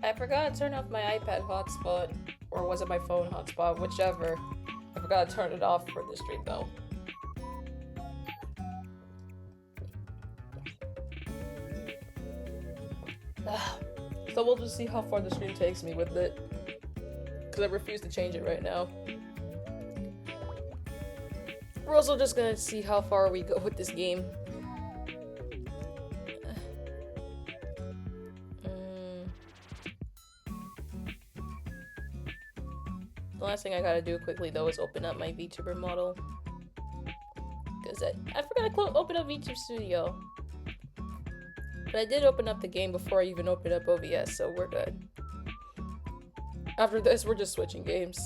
I forgot to turn off my iPad hotspot, or was it my phone hotspot, whichever. I forgot to turn it off for the stream though. So we'll just see how far the stream takes me with it. Because I refuse to change it right now. We're also just gonna see how far we go with this game. The last thing I gotta do quickly though is open up my VTuber model. Because I forgot to open up VTuber Studio. But I did open up the game before I even opened up OBS, so we're good. After this, we're just switching games.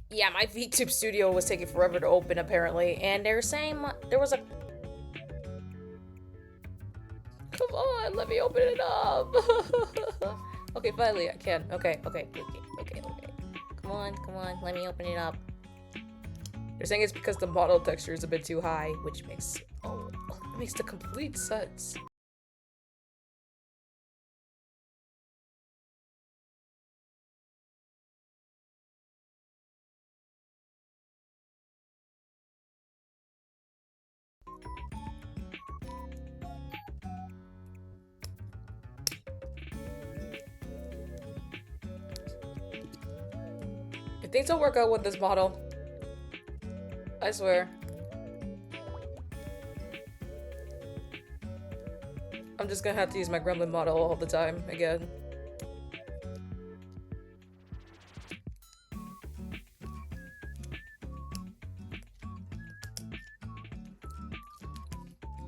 Yeah, my VTube studio was taking forever to open apparently, and they were saying there was a. Come on, let me open it up. Okay, finally I can. Okay. Come on, let me open it up. They're saying it's because the model texture is a bit too high, which makes it makes the complete sense. If things don't work out with this model, I swear, I'm just gonna have to use my gremlin model all the time again.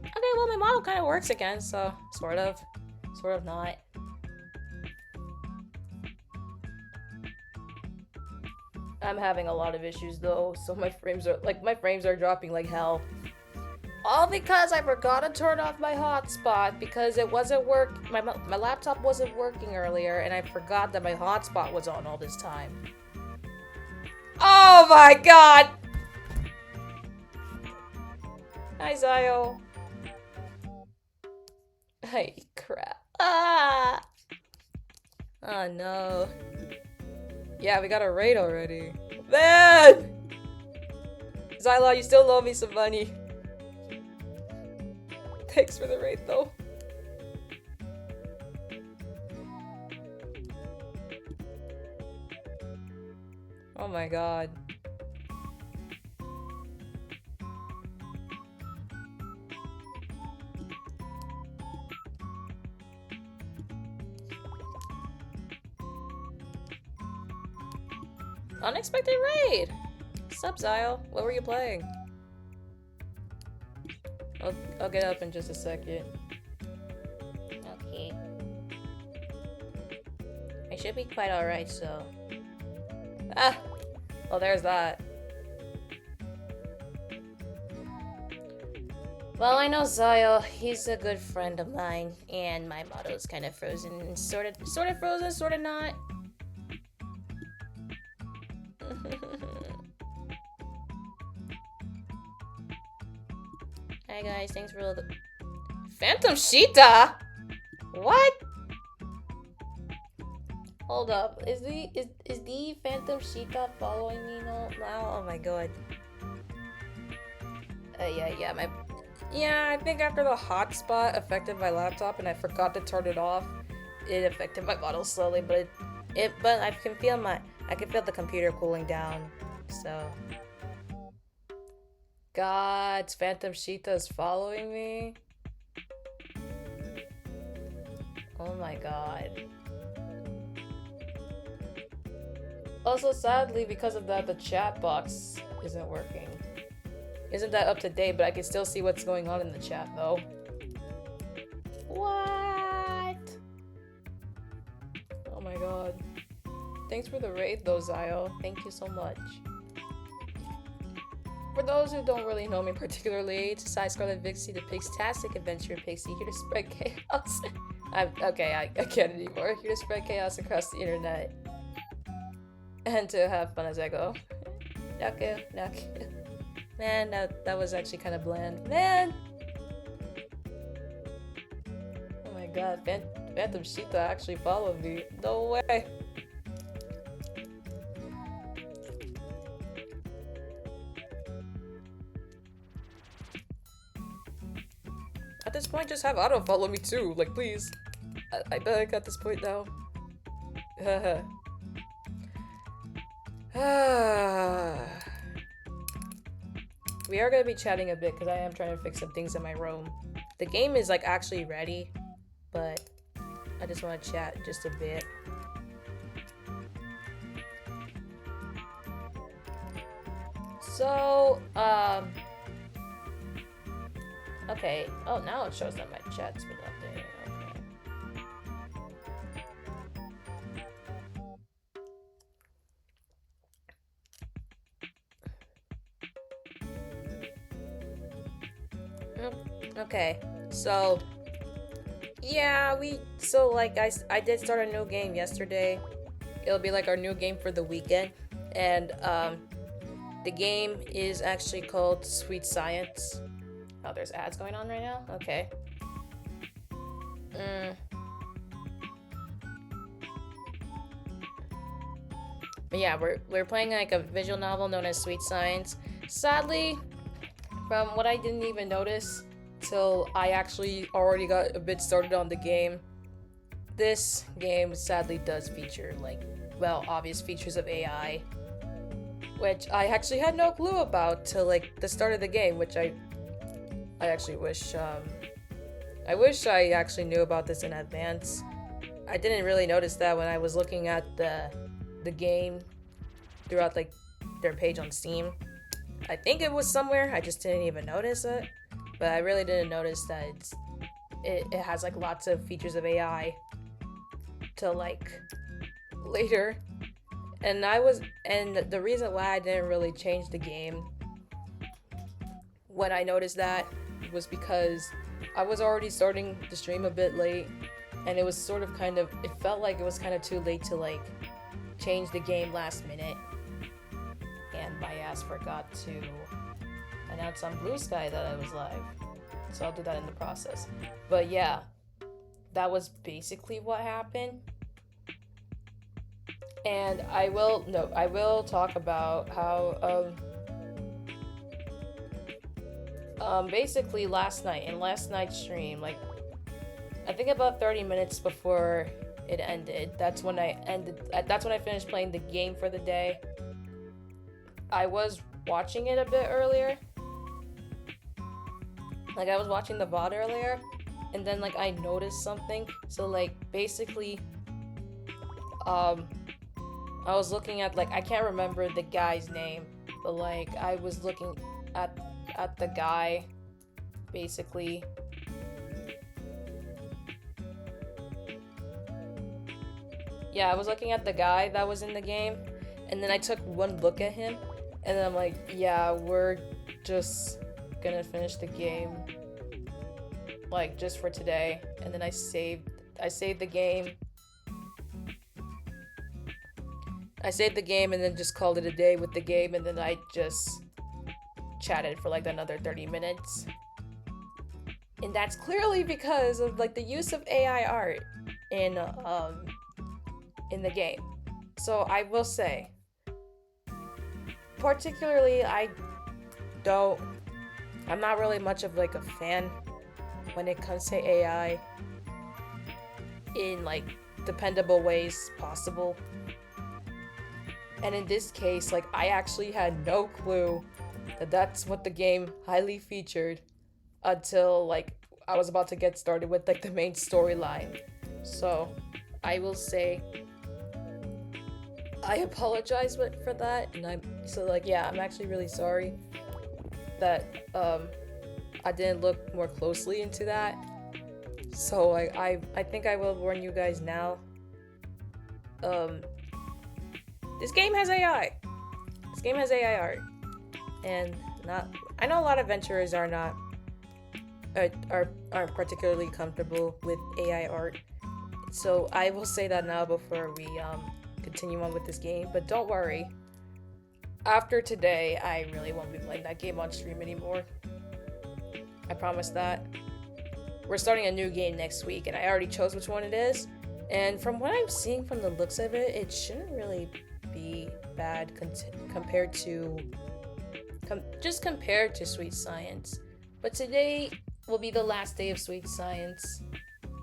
Okay, well my model kind of works again, so sort of not. I'm having a lot of issues though, so my frames are dropping like hell. All because I forgot to turn off my hotspot because it wasn't my laptop wasn't working earlier, and I forgot that my hotspot was on all this time. Oh my god! Hi Zio. Hey, crap. Ah! Oh no. Yeah, we got a raid already. Man! Zyla, you still owe me some money. Thanks for the raid, though. Oh my god. Unexpected raid! Sup, Zyle? What were you playing? I'll get up in just a second. Okay. I should be quite alright, so... Ah! Well, there's that. Well, I know Zyle. He's a good friend of mine, and my model's kind of frozen. Sort of frozen, sort of not. Hi guys, thanks for all the Phantom Sheeta? What? Hold up. Is the Phantom Sheeta following me now? Oh my god. Yeah, I think after the hotspot affected my laptop and I forgot to turn it off, it affected my model slowly, but I can feel the computer cooling down. So God, Phantom Sheeta is following me. Oh my god. Also, sadly, because of that, the chat box isn't working. Isn't that up to date, but I can still see what's going on in the chat, though. What? Oh my god. Thanks for the raid, though, Zio. Thank you so much. For those who don't really know me particularly, it's Scarlet, VIXIE, the Pixtastic Adventure Pixie, here to spread chaos. I can't anymore. Here to spread chaos across the internet. And to have fun as I go. Naku. Man, that was actually kind of bland. Man! Oh my god, Phantom Sheeta actually followed me. No way! At this point, just have auto follow me too. Like, please. I beg at this point now. We are gonna be chatting a bit because I am trying to fix some things in my room. The game is like actually ready, but I just want to chat just a bit. So, okay. Oh, now it shows that my chat's been updating. Okay. Okay, so yeah, like I did start a new game yesterday. It'll be like our new game for the weekend, and the game is actually called Sweet Science. Oh, there's ads going on right now. Okay. But yeah, we're playing like a visual novel known as Sweet Science. Sadly, from what I didn't even notice till I actually already got a bit started on the game, this game sadly does feature like, well, obvious features of AI, which I actually had no clue about till like the start of the game, which I actually wish I actually knew about this in advance. I didn't really notice that when I was looking at the game throughout like their page on Steam. I think it was somewhere, I just didn't even notice it. But I really didn't notice that it has like lots of features of AI till like later. And the reason why I didn't really change the game when I noticed that was because I was already starting the stream a bit late, and it was sort of it felt like it was kind of too late to like change the game last minute. And my ass forgot to announce on Blue Sky that I was live, so I'll do that in the process. But yeah, that was basically what happened. And I will talk about how basically last night's stream, like I think about 30 minutes before it ended, that's when I finished playing the game for the day. I was watching it a bit earlier. Like I was watching the VOD earlier, and then like I noticed something. So like basically I was looking at, like, I can't remember the guy's name, but like I was looking at the guy basically. Yeah, I was looking at the guy that was in the game, and then I took one look at him, and then I'm like, yeah, we're just gonna finish the game, like, just for today. And then I saved the game. I saved the game and then just called it a day with the game, and then I just chatted for like another 30 minutes. And that's clearly because of like the use of AI art in the game. So I will say, particularly I'm not really much of like a fan when it comes to AI in like dependable ways possible. And in this case, like, I actually had no clue that that's what the game highly featured until like I was about to get started with like the main storyline. So I will say I apologize for that, and I'm actually really sorry that I didn't look more closely into that. So I think I will warn you guys now. This game has AI. This game has AI art, and I know a lot of adventurers aren't particularly comfortable with AI art. So I will say that now before we continue on with this game. But don't worry. After today, I really won't be playing that game on stream anymore. I promise that. We're starting a new game next week, and I already chose which one it is. And from what I'm seeing from the looks of it, it shouldn't really be bad compared to Sweet Science. But today will be the last day of Sweet Science,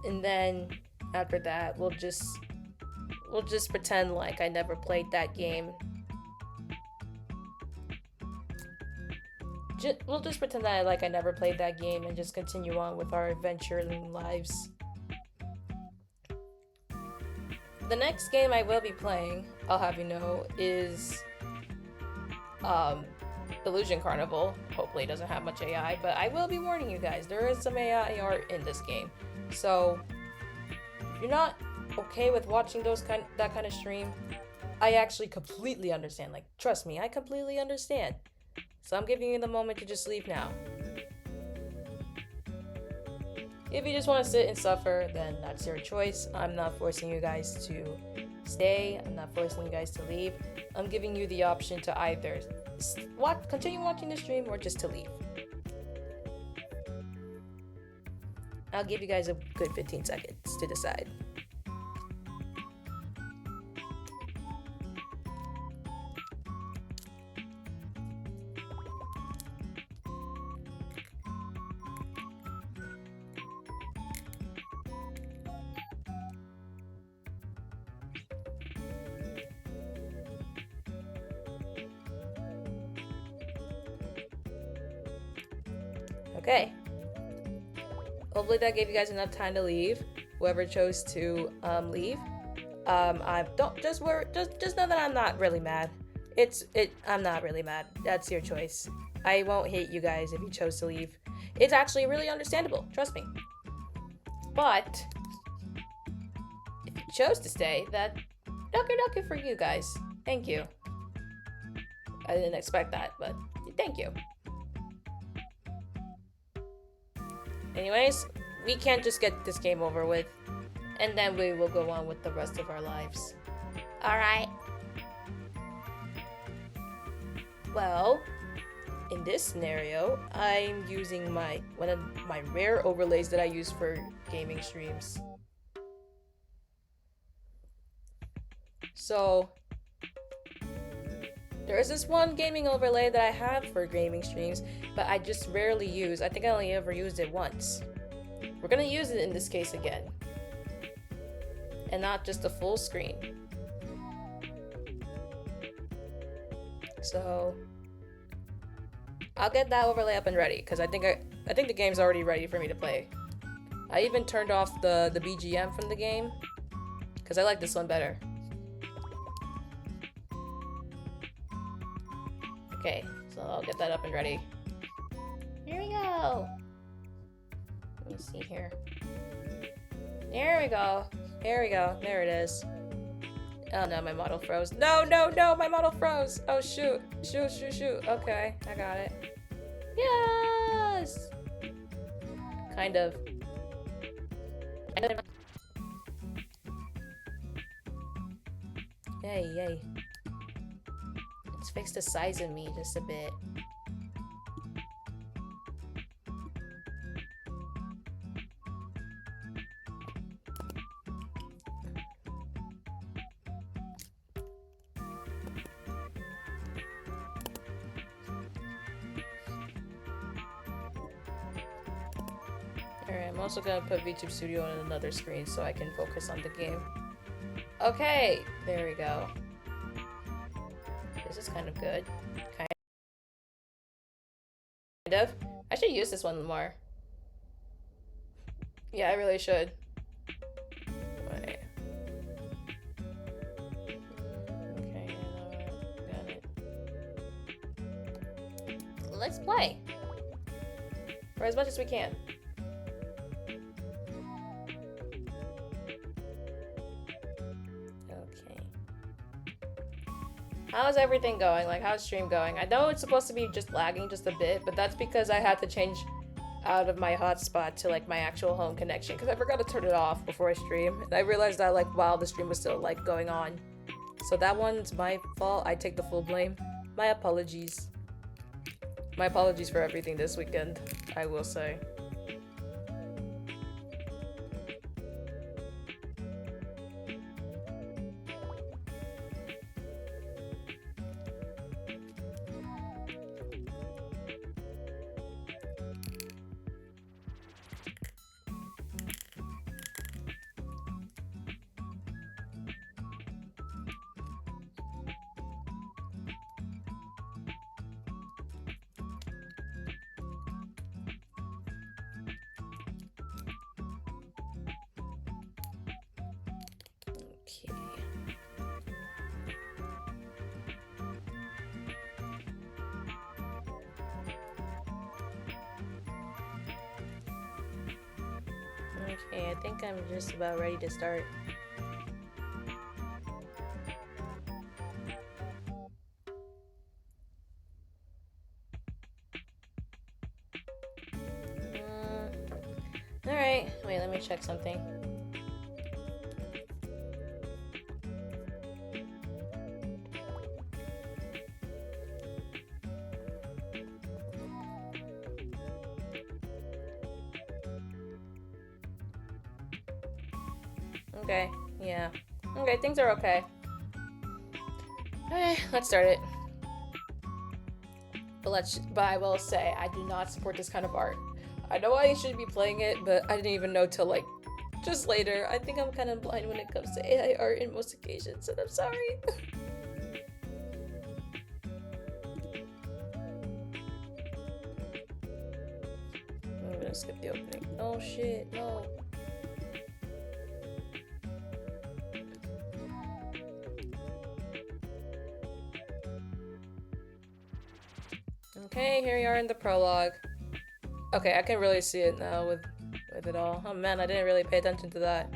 and then after that we'll just pretend like I never played that game. We'll just pretend that I never played that game and just continue on with our adventuring lives. The next game I will be playing, I'll have you know, is Illusion Carnival. Hopefully it doesn't have much AI, but I will be warning you guys, there is some AI art in this game. So if you're not okay with watching that kind of stream, I actually completely understand. Like, trust me, I completely understand. So I'm giving you the moment to just leave now. If you just want to sit and suffer, then that's your choice. I'm not forcing you guys to stay. I'm not forcing you guys to leave. I'm giving you the option to either continue watching the stream or just to leave. I'll give you guys a good 15 seconds to decide. Okay. Hopefully that gave you guys enough time to leave. Whoever chose to leave. I don't just know that I'm not really mad. I'm not really mad. That's your choice. I won't hate you guys if you chose to leave. It's actually really understandable, trust me. But if you chose to stay, that ducker for you guys. Thank you. I didn't expect that, but thank you. Anyways, we can't just get this game over with, and then we will go on with the rest of our lives. Alright. Well, in this scenario, I'm using one of my rare overlays that I use for gaming streams. So, there is this one gaming overlay that I have for gaming streams, but I just rarely use. I think I only ever used it once. We're gonna use it in this case again. And not just a full screen. So I'll get that overlay up and ready, because I think the game's already ready for me to play. I even turned off the BGM from the game, because I like this one better. Okay, so I'll get that up and ready. Here we go. Let me see here. There we go. There we go. There it is. Oh no, my model froze. No, my model froze. Oh shoot. Shoot. Okay, I got it. Yes! Kind of. Yay. Let's fix the size of me just a bit. Alright, I'm also gonna put VTube Studio on another screen so I can focus on the game. Okay, there we go. This is kind of good. Kind of. I should use this one more. Yeah, I really should. Wait. Okay, got it. Let's play. For as much as we can. How's everything going? Like, how's stream going? I know it's supposed to be just lagging just a bit, but that's because I had to change out of my hotspot to like my actual home connection because I forgot to turn it off before I stream. And I realized that like while the stream was still like going on. So that one's my fault. I take the full blame. My apologies. My apologies for everything this weekend, I will say. Okay, I think I'm just about ready to start. Alright. Wait, let me check something. Okay, yeah. Okay, things are okay. Okay, let's start it. But I will say, I do not support this kind of art. I know I should be playing it, but I didn't even know till like just later. I think I'm kind of blind when it comes to AI art in most occasions, and I'm sorry. I'm gonna skip the opening. Oh shit, no. Okay, here we are in the prologue. Okay, I can really see it now with it all. Oh man, I didn't really pay attention to that.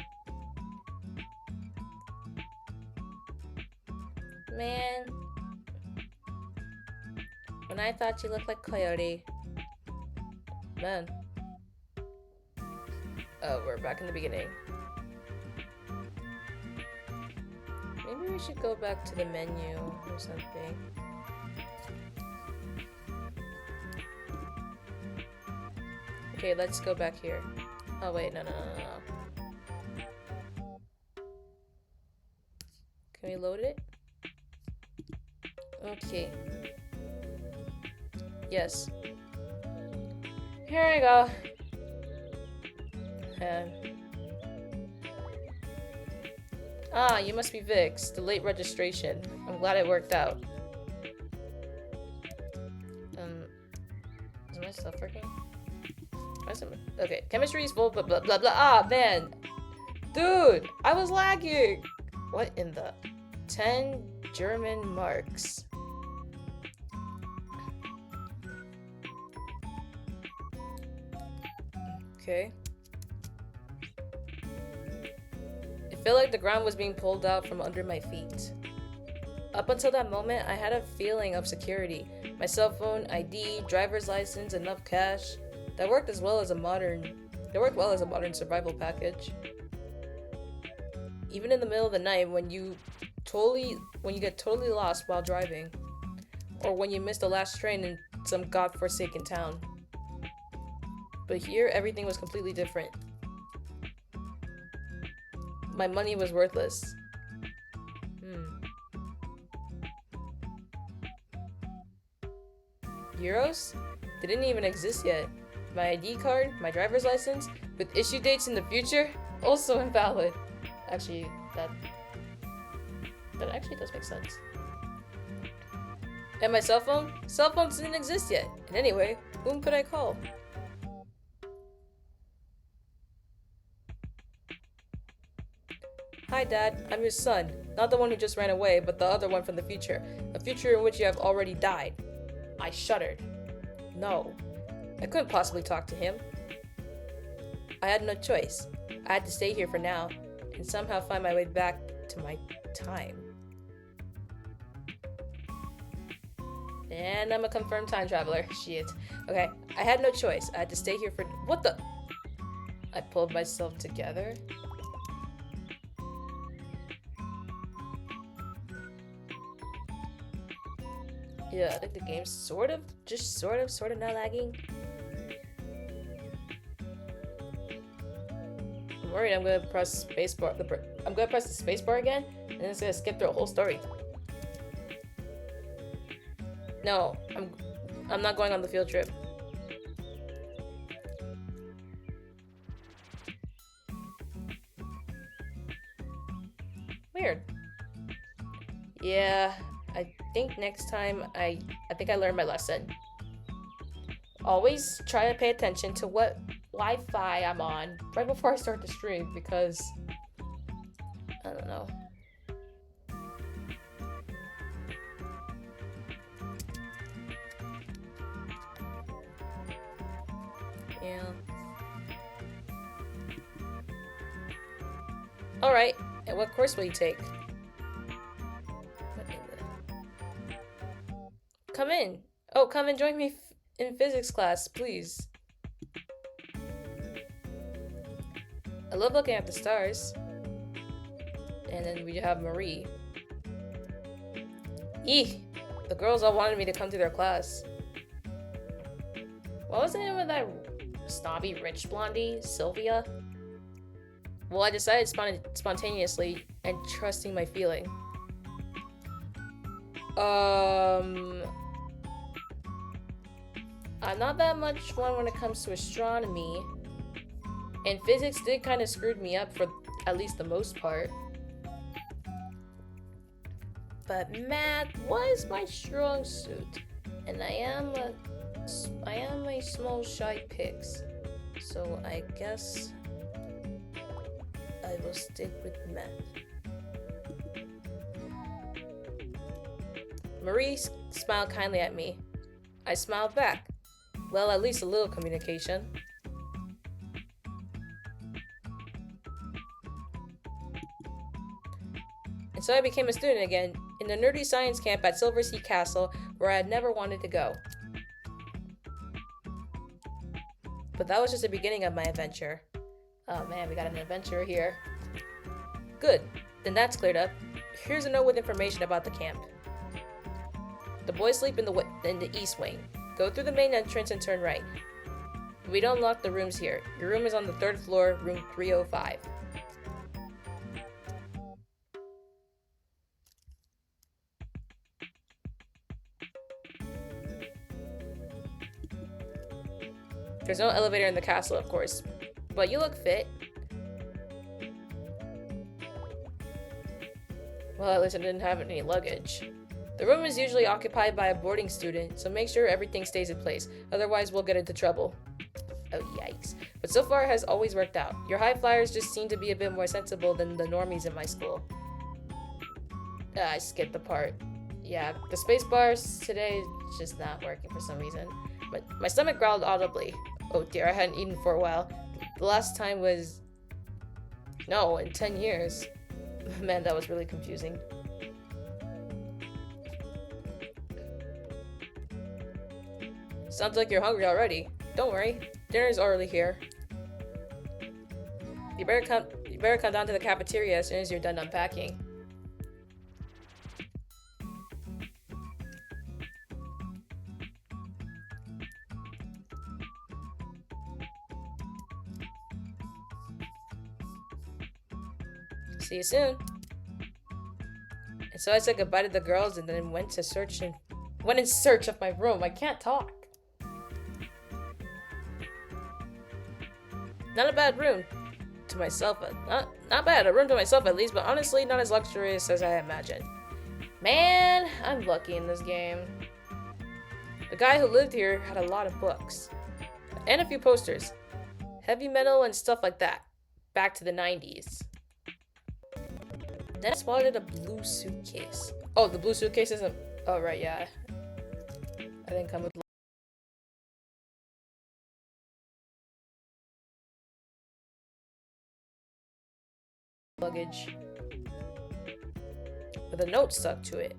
Man. When I thought you looked like Coyote. Man. Oh, we're back in the beginning. Maybe we should go back to the menu or something. Okay, let's go back here. Oh wait, no. Can we load it? Okay. Yes. Here we go. Ah, you must be Vix, the late registration. I'm glad it worked out. Is my stuff working? Okay, chemistry is full, blah blah blah blah. Ah, man! Dude, I was lagging! What in the 10 German marks? Okay. It felt like the ground was being pulled out from under my feet. Up until that moment, I had a feeling of security. My cell phone, ID, driver's license, enough cash. That worked well as a modern survival package. Even in the middle of the night when you get totally lost while driving. Or when you miss the last train in some godforsaken town. But here, everything was completely different. My money was worthless. Euros? They didn't even exist yet. My ID card, my driver's license, with issue dates in the future, also invalid. Actually, that actually does make sense. And my cell phone? Cell phones didn't exist yet. And anyway, whom could I call? Hi Dad, I'm your son. Not the one who just ran away, but the other one from the future. A future in which you have already died. I shuddered. No. I couldn't possibly talk to him. I had no choice. I had to stay here for now, and somehow find my way back to my time. And I'm a confirmed time traveler. Shit. Okay, I had no choice. I had to stay here for— what the— I pulled myself together. Yeah, I think the game's sort of not lagging. I'm worried I'm gonna press spacebar. I'm gonna press the spacebar again, and then it's gonna skip through a whole story. No, I'm not going on the field trip. Weird. Yeah, I think next time I think I learned my lesson. Always try to pay attention to what Wi-Fi I'm on right before I start the stream, because I don't know. Yeah. Alright, and what course will you take? Come in. Oh, come and join me in physics class, please. I love looking at the stars. And then we have Marie. Eek! The girls all wanted me to come to their class. What was the name of that snobby rich blondie? Sylvia? Well, I decided spontaneously and trusting my feeling. I'm not that much one when it comes to astronomy. And physics did kind of screwed me up for at least the most part. But math was my strong suit. And I am a small shy pix. So I guess I will stick with math. Marie smiled kindly at me. I smiled back. Well, at least a little communication. And so I became a student again, in the nerdy science camp at Silver Sea Castle, where I had never wanted to go. But that was just the beginning of my adventure. Oh man, we got an adventure here. Good, then that's cleared up. Here's a note with information about the camp. The boys sleep in the east wing. Go through the main entrance and turn right. We don't lock the rooms here. Your room is on the 3rd floor, room 305. There's no elevator in the castle, of course, but you look fit. Well, at least I didn't have any luggage. The room is usually occupied by a boarding student, so make sure everything stays in place, otherwise we'll get into trouble. Oh, yikes. But so far it has always worked out. Your high flyers just seem to be a bit more sensible than the normies in my school. I skipped the part. Yeah, the space bars today is just not working for some reason. But my stomach growled audibly. Oh dear, I hadn't eaten for a while. The last time was... No, in 10 years. Man, that was really confusing. Sounds like you're hungry already. Don't worry, dinner's already here. You better come down to the cafeteria as soon as you're done unpacking. See you soon. And so I said goodbye to the girls and then went in search of my room. I can't talk. Not a bad room to myself. Not bad. A room to myself at least, but honestly not as luxurious as I imagined. Man, I'm lucky in this game. The guy who lived here had a lot of books. And a few posters. Heavy metal and stuff like that. Back to the 90s. Then I spotted a blue suitcase. Oh, the blue suitcase isn't... Oh, right, yeah. I didn't come with... luggage. With a note stuck to it.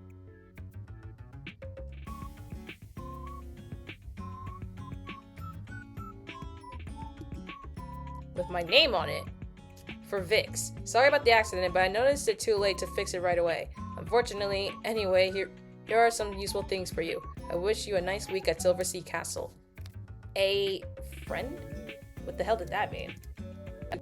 With my name on it. For Vix. Sorry about the accident, but I noticed it too late to fix it right away. Unfortunately, anyway, here are some useful things for you. I wish you a nice week at Silver Sea Castle. A friend? What the hell did that mean? Oh,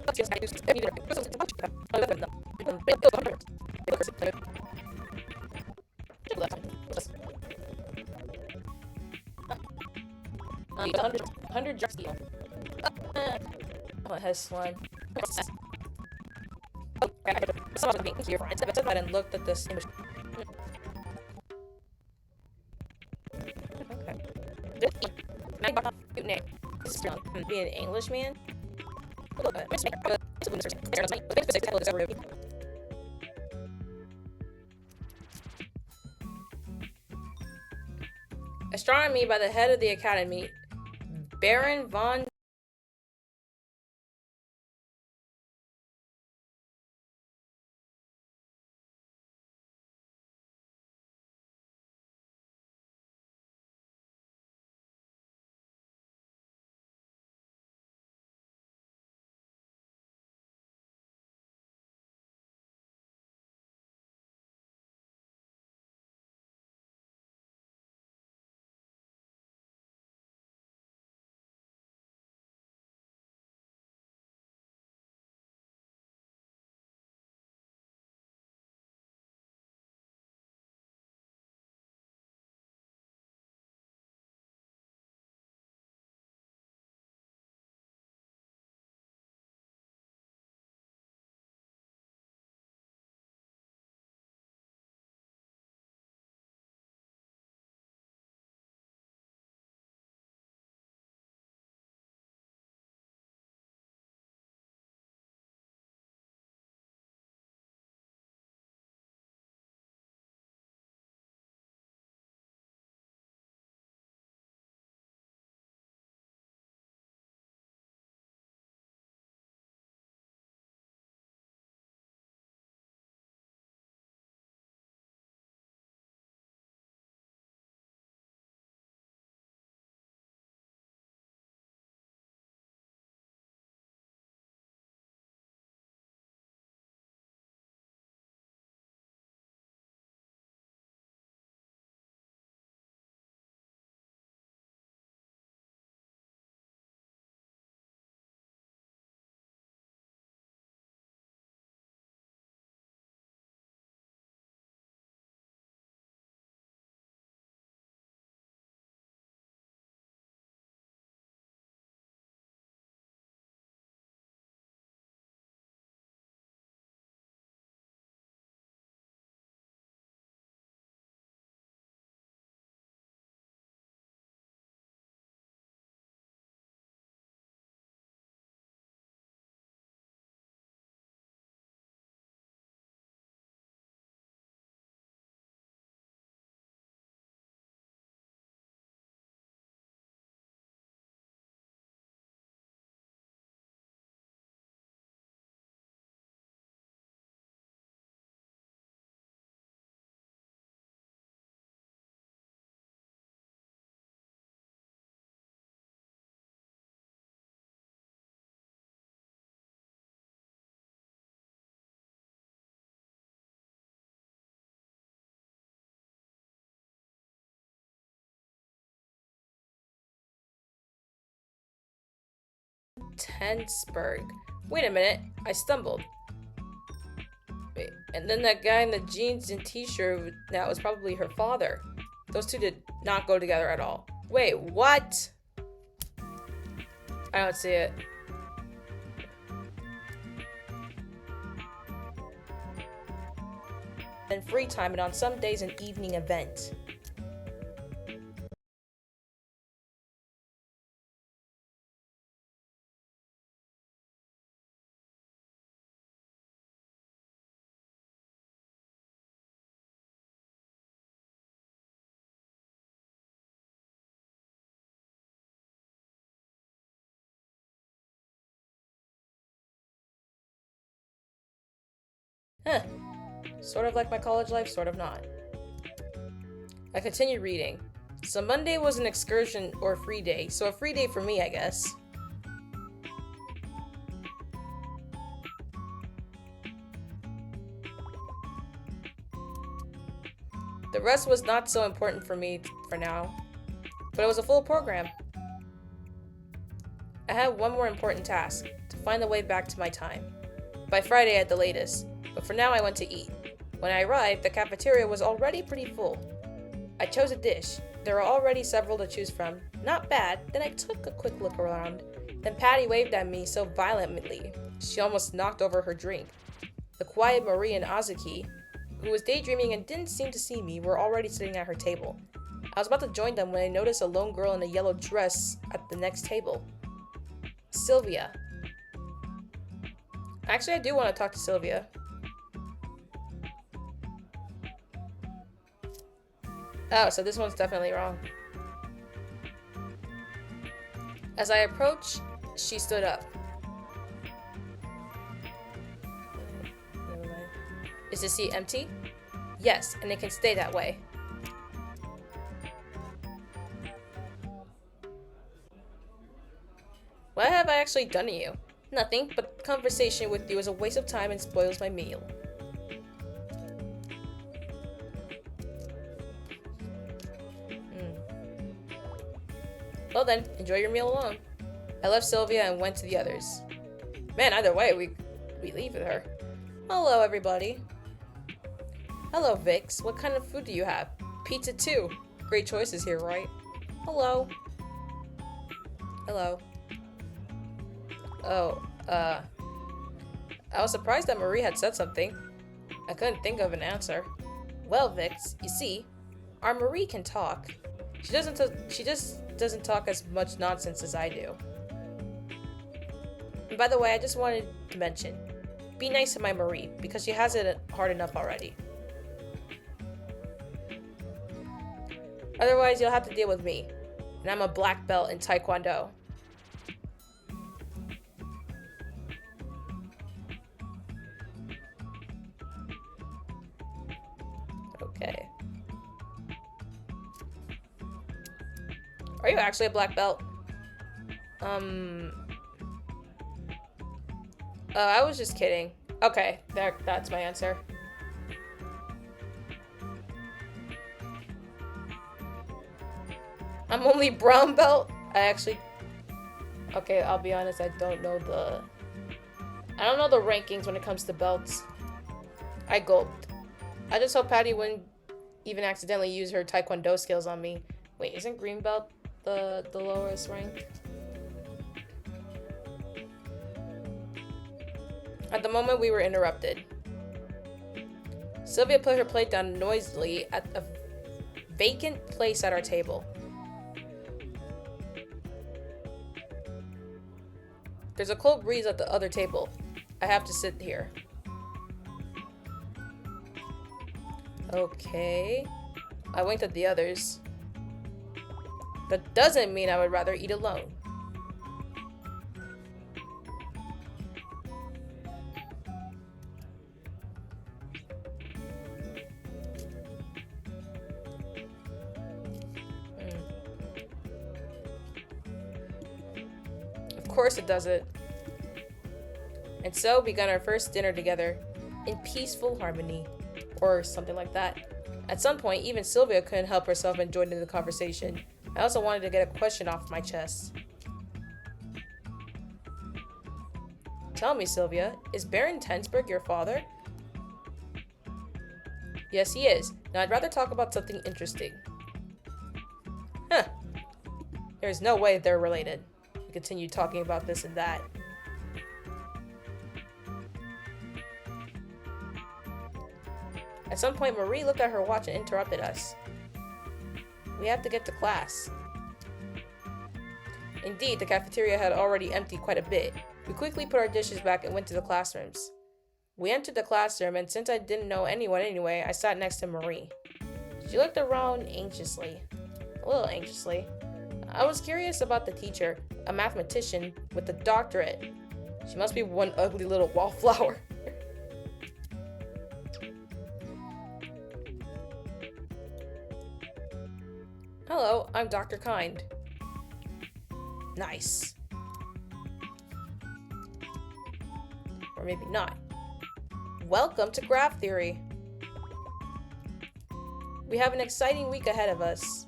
it has slime. Someone's being here. I said that and looked at this. Okay. Be an Englishman? Astronomy by the head of the academy, Baron von Tensberg. Wait a minute, I stumbled. Wait, and then that guy in the jeans and t-shirt, that was probably her father. Those two did not go together at all. Wait, what? I don't see it. And free time, and on some days an evening event. Huh. Sort of like my college life, sort of not. I continued reading. So Monday was an excursion or free day, so a free day for me, I guess. The rest was not so important for me for now, but it was a full program. I had one more important task, to find the way back to my time. By Friday at the latest, but for now I went to eat. When I arrived, the cafeteria was already pretty full. I chose a dish. There were already several to choose from. Not bad. Then I took a quick look around. Then Patty waved at me so violently, she almost knocked over her drink. The quiet Marie and Azuki, who was daydreaming and didn't seem to see me, were already sitting at her table. I was about to join them when I noticed a lone girl in a yellow dress at the next table. Sylvia. Actually, I do want to talk to Sylvia. Oh, so this one's definitely wrong. As I approached, she stood up. Never mind. Is the seat empty? Yes, and it can stay that way. What have I actually done to you? Nothing, but conversation with you is a waste of time and spoils my meal. Well then, enjoy your meal alone. I left Sylvia and went to the others. Man, either way, we leave with her. Hello, everybody. Hello, Vix. What kind of food do you have? Pizza too. Great choices here, right? Hello. Hello. Oh, I was surprised that Marie had said something. I couldn't think of an answer. Well, Vix, you see, our Marie can talk. She just doesn't talk as much nonsense as I do. And by the way, I just wanted to mention, be nice to my Marie, because she has it hard enough already. Otherwise, you'll have to deal with me. And I'm a black belt in Taekwondo. Okay. Are you actually a black belt? I was just kidding. Okay, that's my answer. I'm only brown belt? Okay, I'll be honest, I don't know the rankings when it comes to belts. I gulped. I just hope Patty wouldn't even accidentally use her Taekwondo skills on me. Wait, isn't green belt the lowest rank? At the moment, we were interrupted. Sylvia put her plate down noisily at a vacant place at our table. There's a cold breeze at the other table. I have to sit here. Okay. I winked at the others. That doesn't mean I would rather eat alone. Of course it doesn't. And so began our first dinner together in peaceful harmony, or something like that. At some point, even Sylvia couldn't help herself and joined in the conversation. I also wanted to get a question off my chest. Tell me, Sylvia, is Baron Tensberg your father? Yes, he is. Now I'd rather talk about something interesting. Huh. There's no way they're related. We continue talking about this and that. At some point, Marie looked at her watch and interrupted us. We have to get to class. Indeed, the cafeteria had already emptied quite a bit. We quickly put our dishes back and went to the classrooms. We entered the classroom, and since I didn't know anyone anyway, I sat next to Marie. She looked around anxiously. A little anxiously. I was curious about the teacher, a mathematician with a doctorate. She must be one ugly little wallflower. Hello, I'm Dr. Kind. Nice. Or maybe not. Welcome to graph theory. We have an exciting week ahead of us.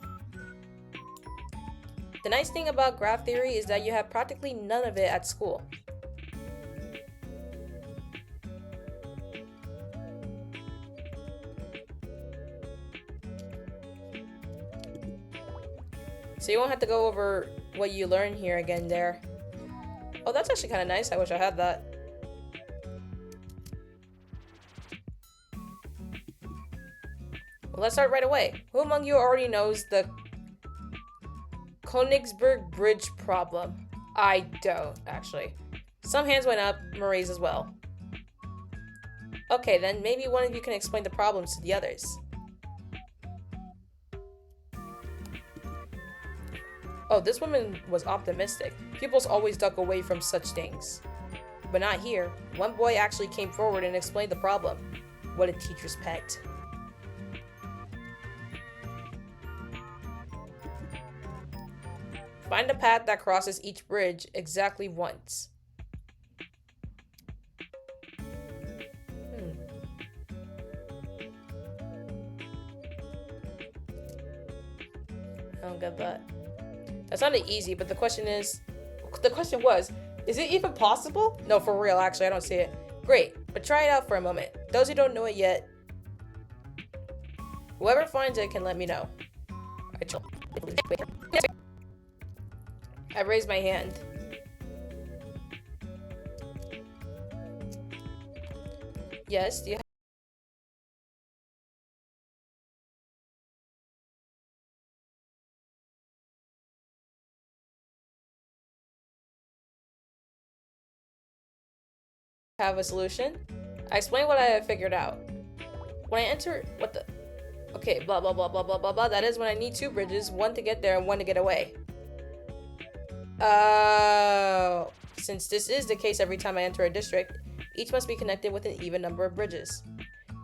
The nice thing about graph theory is that you have practically none of it at school. So you won't have to go over what you learn here again there. Oh, that's actually kind of nice. I wish I had that. Well, let's start right away. Who among you already knows the Königsberg Bridge problem? I don't, actually. Some hands went up, Marie's as well. Okay, then maybe one of you can explain the problems to the others. Oh, this woman was optimistic. Pupils always duck away from such things. But not here. One boy actually came forward and explained the problem. What a teacher's pet. Find a path that crosses each bridge exactly once. I don't get that. That sounded easy, but the question was, is it even possible? No, for real, actually, I don't see it. Great, but try it out for a moment. Those who don't know it yet, whoever finds it can let me know. I raised my hand. Yes, do you have a solution? I explained what I have figured out. When I enter, what the? Okay, blah blah blah blah blah blah blah. That is when I need two bridges, one to get there and one to get away. Oh, since this is the case every time I enter a district, each must be connected with an even number of bridges.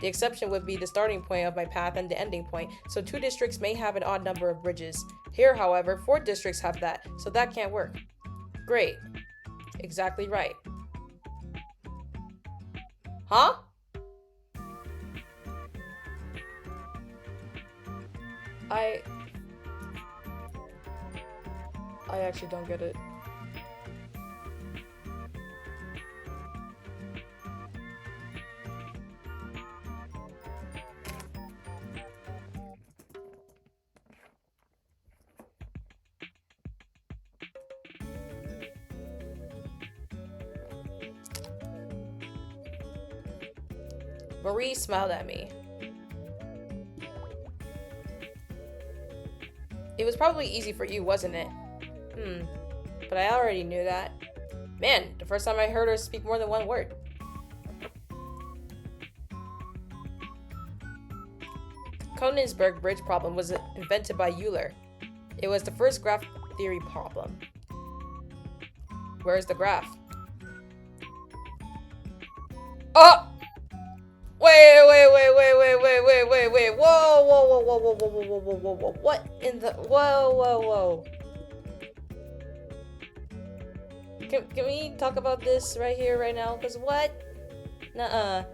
The exception would be the starting point of my path and the ending point, so 2 districts may have an odd number of bridges. Here, however, 4 districts have that, so that can't work. Great. Exactly right. Huh? I actually don't get it. Marie smiled at me. It was probably easy for you, wasn't it? But I already knew that. Man, the first time I heard her speak more than one word. Königsberg Bridge problem was invented by Euler. It was the first graph theory problem. Where's the graph? Oh! Wait. Whoa. What in the... Whoa. Can we talk about this right here, right now? Because what? No.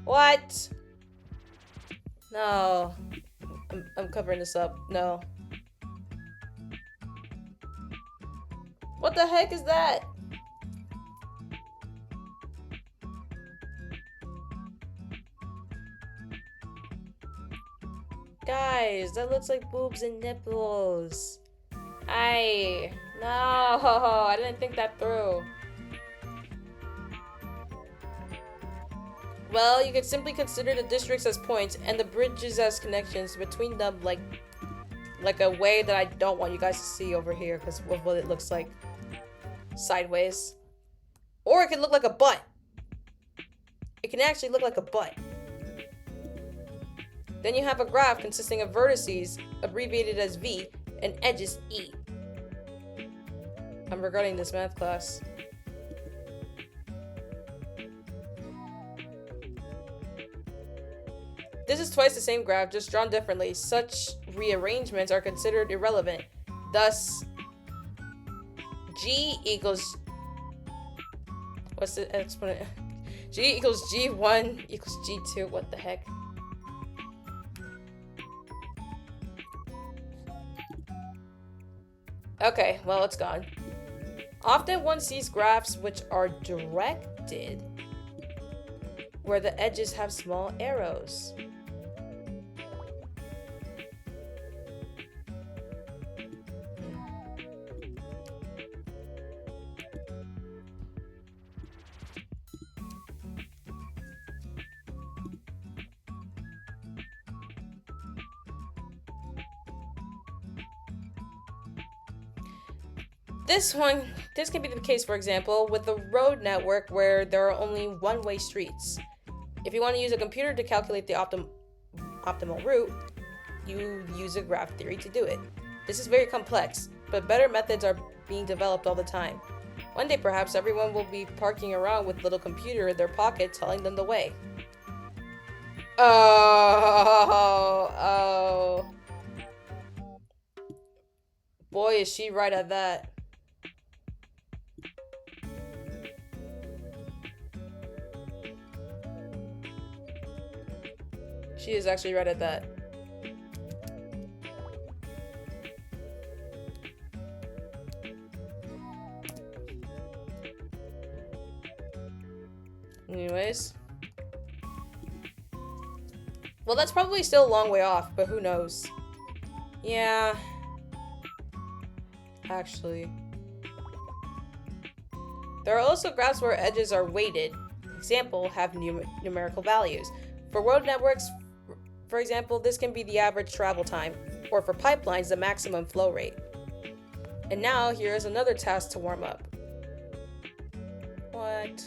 What? No. I'm covering this up. No. What the heck is that? Guys, that looks like boobs and nipples. No, I didn't think that through. Well, you could simply consider the districts as points and the bridges as connections between them, like a way that I don't want you guys to see over here because of what it looks like sideways. Or it could look like a butt. It can actually look like a butt. Then you have a graph consisting of vertices, abbreviated as V, and edges E. I'm regretting this math class. This is twice the same graph, just drawn differently. Such rearrangements are considered irrelevant. Thus, G equals... What's the exponent? G equals G1 equals G2. What the heck? Okay, well, it's gone. Often one sees graphs which are directed, where the edges have small arrows. This can be the case, for example, with a road network where there are only one-way streets. If you want to use a computer to calculate the optimal route, you use a graph theory to do it. This is very complex, but better methods are being developed all the time. One day, perhaps, everyone will be parking around with a little computer in their pocket telling them the way. Oh. Boy, is she right at that. She is actually right at that. Anyways. Well, that's probably still a long way off, but who knows? Yeah. Actually. There are also graphs where edges are weighted. Example, have numerical values. For road networks, for example, this can be the average travel time, or for pipelines, the maximum flow rate. And now, here is another task to warm up. What?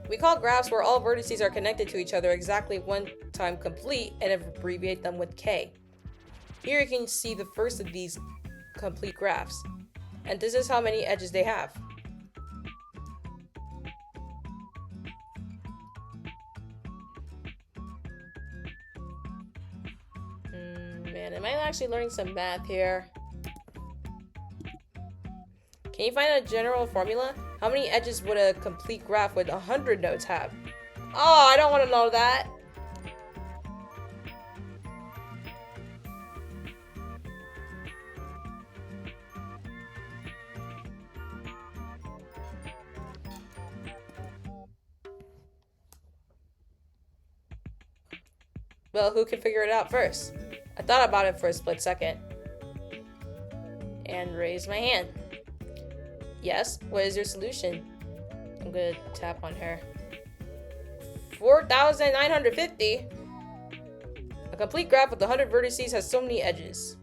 We call graphs where all vertices are connected to each other exactly one time complete and abbreviate them with K. Here you can see the first of these complete graphs. And this is how many edges they have. Man, am I actually learning some math here? Can you find a general formula? How many edges would a complete graph with 100 nodes have? Oh, I don't want to know that. Well, who can figure it out first? I thought about it for a split second. And raised my hand. Yes, what is your solution? I'm gonna tap on her. 4,950? A complete graph with 100 vertices has so many edges.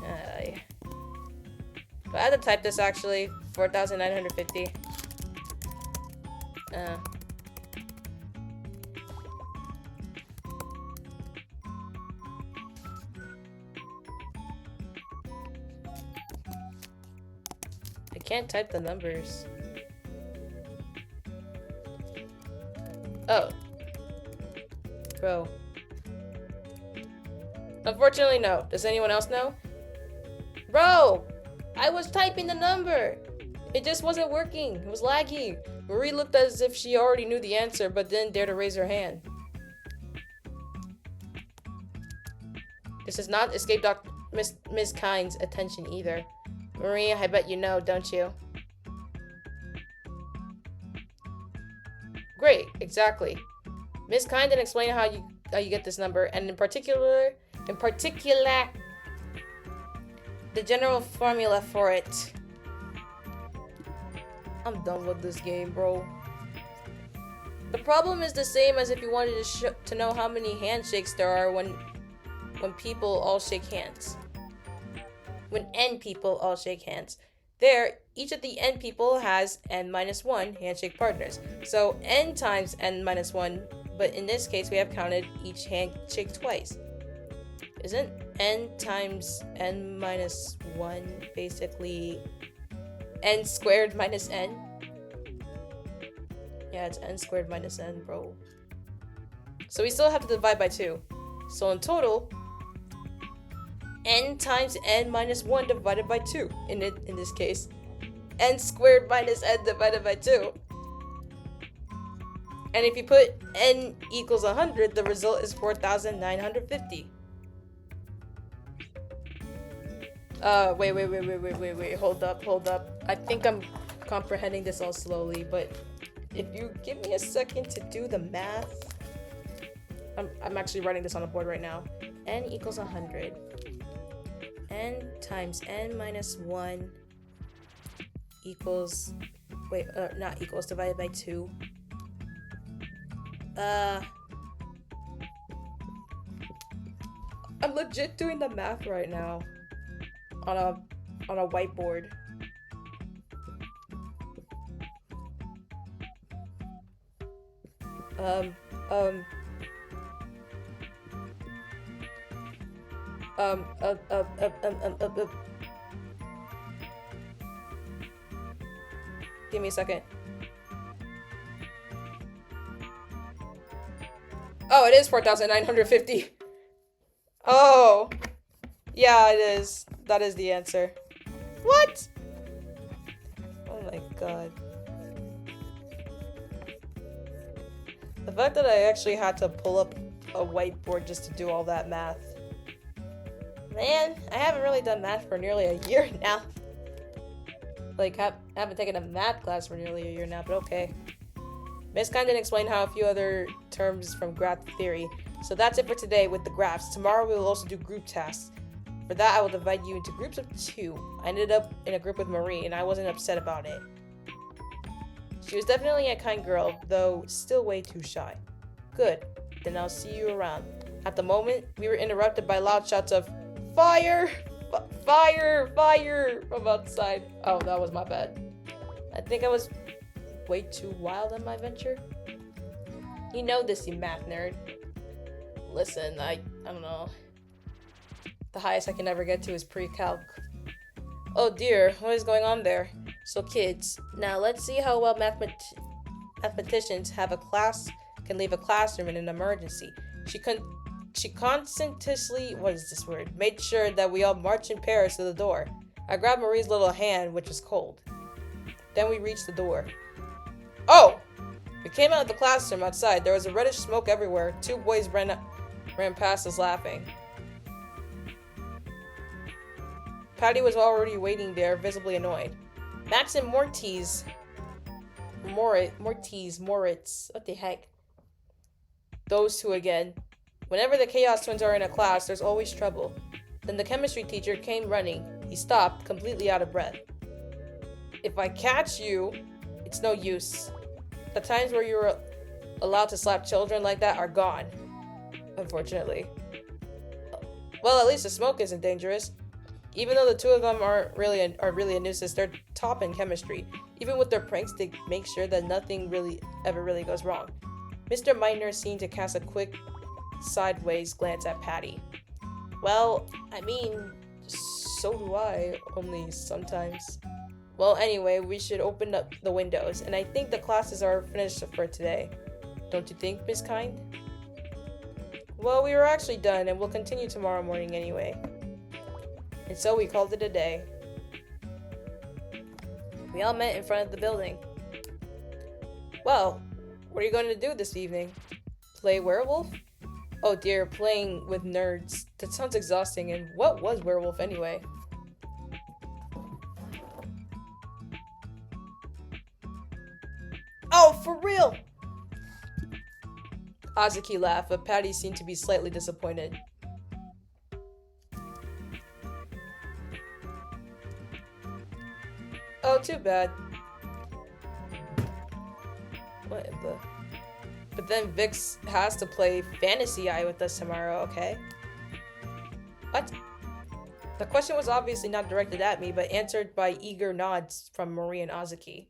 Yeah. But I had to type this actually. 4,950. Can't type the numbers. Oh. Bro. Unfortunately, no. Does anyone else know? Bro! I was typing the number! It just wasn't working. It was laggy. Marie looked as if she already knew the answer, but didn't dare to raise her hand. This does not escape Miss Kind's attention either. Maria, I bet you know, don't you? Great, exactly. Miss Kind didn't explain how you get this number, and in particular, the general formula for it. I'm done with this game, bro. The problem is the same as if you wanted to know how many handshakes there are when people all shake hands. When N people all shake hands. There, each of the N people has N-1 handshake partners. So N times N-1, but in this case we have counted each handshake twice. Isn't N times N-1 basically N squared minus N? Yeah, it's N squared minus N, bro. So we still have to divide by 2. So in total, N times N-1 divided by 2. In this case, N squared minus N divided by 2. And if you put N equals 100, the result is 4,950. Wait, hold up. I think I'm comprehending this all slowly, but if you give me a second to do the math. I'm actually writing this on the board right now. N equals 100. N times N-1 equals, not equals, divided by 2. I'm legit doing the math right now on a whiteboard. Give me a second. Oh, it is 4,950. Oh. Yeah, it is. That is the answer. What? Oh my god. The fact that I actually had to pull up a whiteboard just to do all that math. Man, I haven't really done math for nearly a year now. Like, haven't taken a math class for nearly a year now, but okay. Miss Kind didn't explain how a few other terms from graph theory. So that's it for today with the graphs. Tomorrow we will also do group tasks. For that, I will divide you into groups of 2. I ended up in a group with Marie, and I wasn't upset about it. She was definitely a kind girl, though still way too shy. Good, then I'll see you around. At the moment, we were interrupted by loud shouts of fire! Fire! Fire! From outside. Oh, that was my bad. I think I was way too wild on my venture. You know this, you math nerd. Listen, I don't know. The highest I can ever get to is pre-calc. Oh dear, what is going on there? So kids, now let's see how well mathematicians can leave a classroom in an emergency. She conscientiously, made sure that we all marched in pairs to the door. I grabbed Marie's little hand, which was cold. Then we reached the door. Oh! We came out of the classroom outside. There was a reddish smoke everywhere. 2 boys ran past us laughing. Patty was already waiting there, visibly annoyed. Max and Moritz, what the heck? Those 2 again. Whenever the Chaos Twins are in a class, there's always trouble. Then the chemistry teacher came running. He stopped, completely out of breath. If I catch you, it's no use. The times where you were allowed to slap children like that are gone. Unfortunately. Well, at least the smoke isn't dangerous. Even though the 2 of them are really a nuisance, they're top in chemistry. Even with their pranks, they make sure that nothing ever goes wrong. Mr. Meitner seemed to cast a quick, sideways glance at Patty. Well, I mean, so do I, only sometimes. Well, anyway, we should open up the windows, and I think the classes are finished for today. Don't you think, Miss Kind? Well, we were actually done, and we'll continue tomorrow morning anyway. And so we called it a day. We all met in front of the building. Well, what are you going to do this evening? Play werewolf? Oh dear, playing with nerds. That sounds exhausting, and what was werewolf anyway? Oh, for real! Azuki laughed, but Patty seemed to be slightly disappointed. Oh, too bad. What in the... But then Vix has to play Fantasy Eye with us tomorrow, okay? What? The question was obviously not directed at me, but answered by eager nods from Marie and Azuki.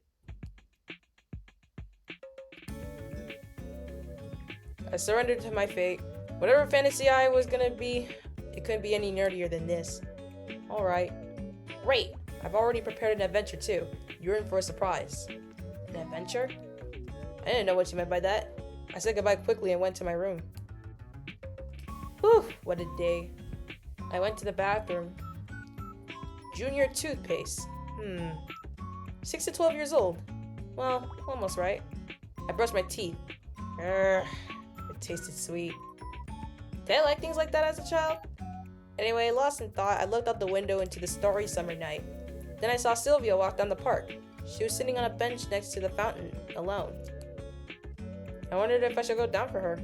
I surrendered to my fate. Whatever Fantasy Eye was gonna be, it couldn't be any nerdier than this. Alright. Great! I've already prepared an adventure too. You're in for a surprise. An adventure? I didn't know what you meant by that. I said goodbye quickly and went to my room. Whew, what a day. I went to the bathroom. Junior toothpaste. 6 to 12 years old. Well, almost right. I brushed my teeth. It tasted sweet. Did I like things like that as a child? Anyway, lost in thought, I looked out the window into the starry summer night. Then I saw Sylvia walk down the park. She was sitting on a bench next to the fountain, alone. I wondered if I should go down for her.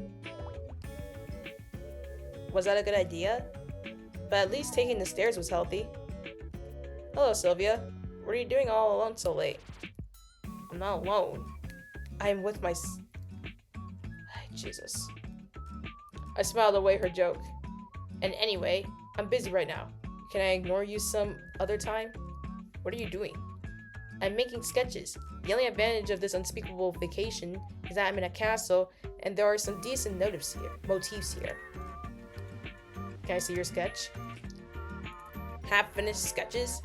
Was that a good idea? But at least taking the stairs was healthy. Hello, Sylvia. What are you doing all alone so late? I'm not alone. I'm with my... Jesus. I smiled away her joke. And anyway, I'm busy right now. Can I ignore you some other time? What are you doing? I'm making sketches. The only advantage of this unspeakable vacation is that I'm in a castle and there are some decent motifs here. Can I see your sketch? Half-finished sketches?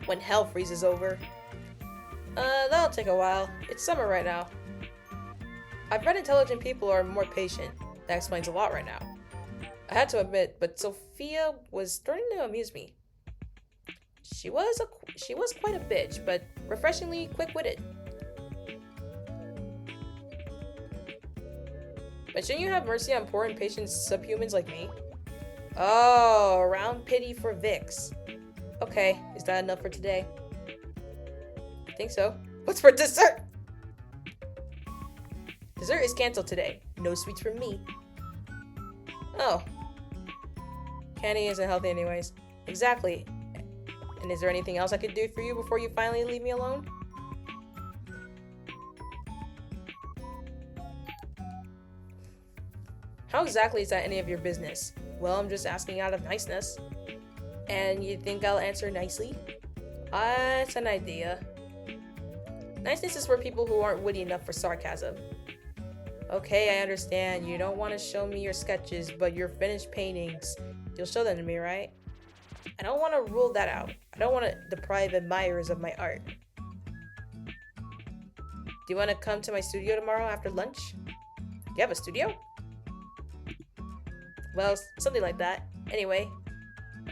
When hell freezes over. That'll take a while. It's summer right now. I've read intelligent people are more patient. That explains a lot right now. I had to admit, but Sophia was starting to amuse me. She was quite a bitch, but refreshingly quick-witted. But shouldn't you have mercy on poor impatient subhumans like me? Oh, around pity for Vix. Okay, is that enough for today? I think so. What's for dessert? Dessert is canceled today. No sweets from me. Oh. Candy isn't healthy anyways. Exactly. And is there anything else I could do for you before you finally leave me alone? How exactly is that any of your business? Well, I'm just asking out of niceness. And you think I'll answer nicely? That's an idea. Niceness is for people who aren't witty enough for sarcasm. Okay, I understand. You don't want to show me your sketches, but your finished paintings, you'll show them to me, right? I don't want to rule that out. I don't want to deprive admirers of my art. Do you want to come to my studio tomorrow after lunch? You have a studio? Well, something like that. Anyway,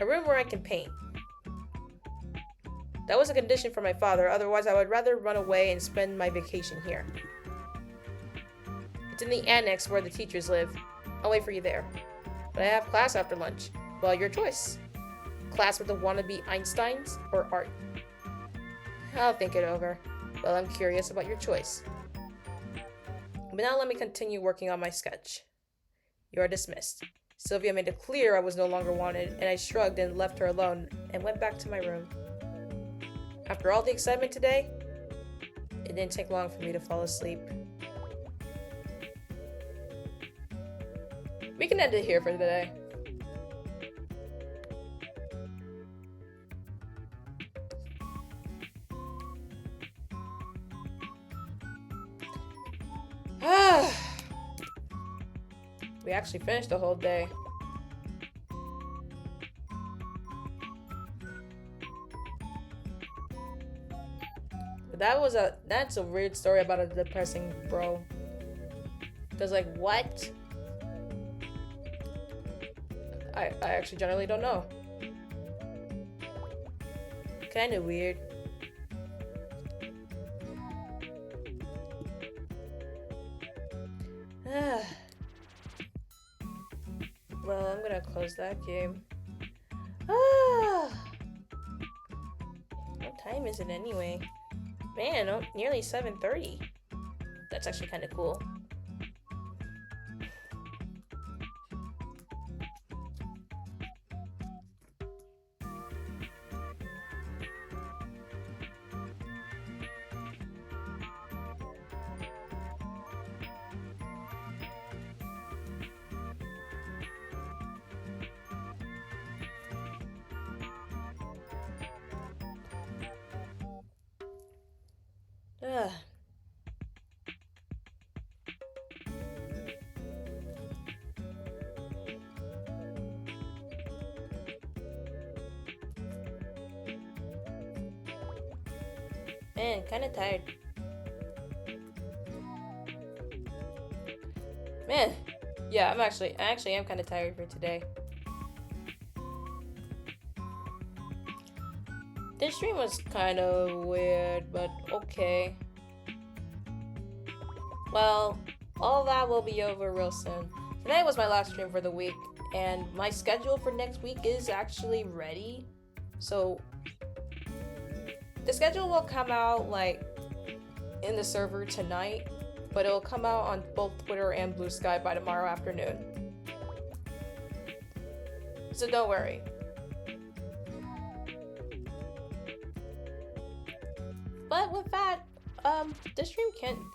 a room where I can paint. That was a condition for my father, otherwise I would rather run away and spend my vacation here. It's in the annex where the teachers live. I'll wait for you there. But I have class after lunch. Well, your choice. Class with the wannabe Einsteins or art? I'll think it over. Well, I'm curious about your choice. But now let me continue working on my sketch. You are dismissed. Sylvia made it clear I was no longer wanted, and I shrugged and left her alone and went back to my room. After all the excitement today, it didn't take long for me to fall asleep. We can end it here for today. We actually finished the whole day. But that's a weird story about a depressing bro. Cause like what? I actually generally don't know. Kinda weird. gonna close that game. Ah! What time is it anyway? Man, oh, nearly 7:30. That's actually kind of cool. Ugh. Man, kind of tired. Man, yeah, I actually am kind of tired for today. This stream was kind of weird, but okay. Well, all that will be over real soon. Tonight was my last stream for the week, and my schedule for next week is actually ready. So, the schedule will come out, like, in the server tonight, but it'll come out on both Twitter and Blue Sky by tomorrow afternoon. So don't worry. But with that, this stream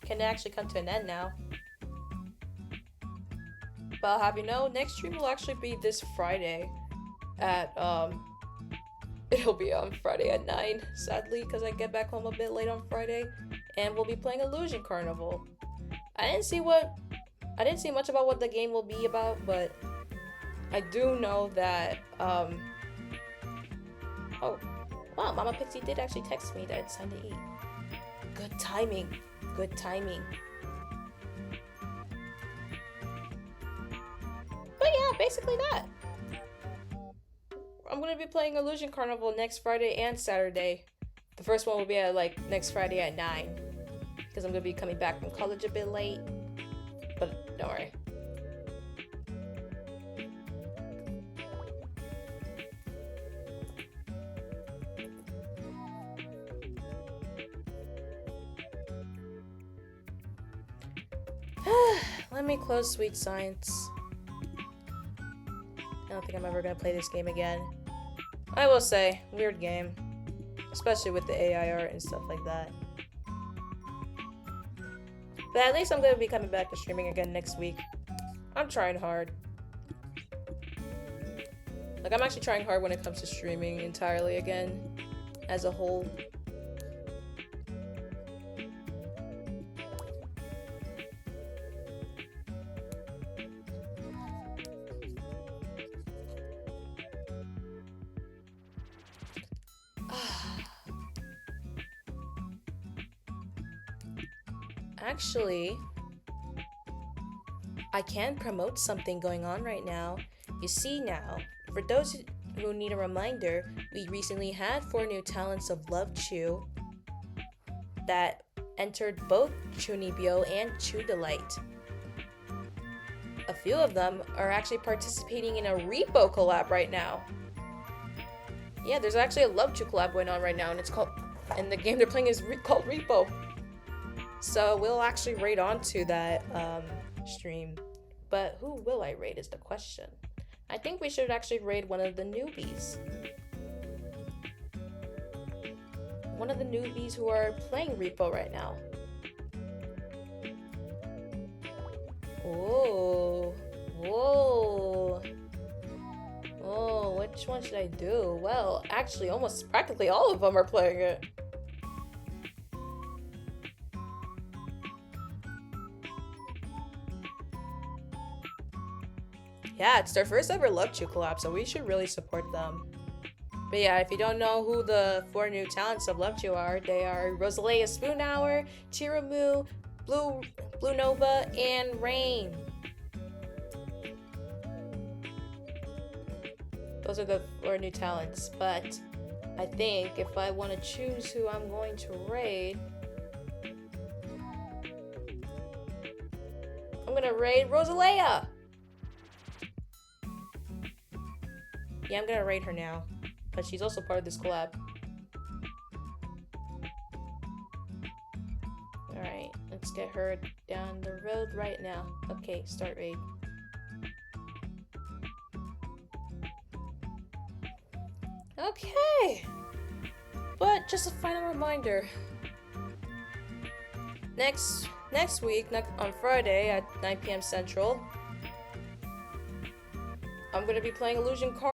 can actually come to an end now. But I'll have you know, next stream will actually be this Friday at, it'll be on Friday at 9, sadly, because I get back home a bit late on Friday, and we'll be playing Illusion Carnival. I didn't see much about what the game will be about, but I do know that, oh, wow, Mama Pixie did actually text me that it's time to eat. Good timing. Good timing. But yeah, basically that. I'm gonna be playing Illusion Carnival next Friday and Saturday. The first one will be at like next Friday at 9. Because I'm gonna be coming back from college a bit late. But don't worry. Let me close Sweet Science. I don't think I'm ever gonna play this game again. I will say, weird game. Especially with the AI art and stuff like that. But at least I'm gonna be coming back to streaming again next week. I'm trying hard. Like, I'm actually trying hard when it comes to streaming entirely again. As a whole. Actually, I can promote something going on right now. You see now, for those who need a reminder, we recently had 4 new talents of Love-Chu that entered both Chunibyo and Chu Delight. A few of them are actually participating in a RWBY collab right now. Yeah, there's actually a Love-Chu collab going on right now, and it's called, and the game they're playing is called RWBY. So we'll actually raid onto that stream. But who will I raid is the question. I think we should actually raid one of the newbies. One of the newbies who are playing RWBY right now. Oh, whoa. Oh, which one should I do? Well, actually, almost practically all of them are playing it. Yeah, it's their first ever Love-Chu collab, so we should really support them. But yeah, if you don't know who the 4 new talents of Love-Chu are, they are Rosalia Spoon Hour, Chiramu, Blue Nova, and Rain. Those are the 4 new talents, but I think if I want to choose who I'm going to raid, I'm gonna raid Rosalia! Yeah, I'm gonna raid her now. But she's also part of this collab. Alright, let's get her down the road right now. Okay, start raid. Okay! But just a final reminder. Next week, on Friday at 9 p.m. Central, I'm gonna be playing Illusion Card.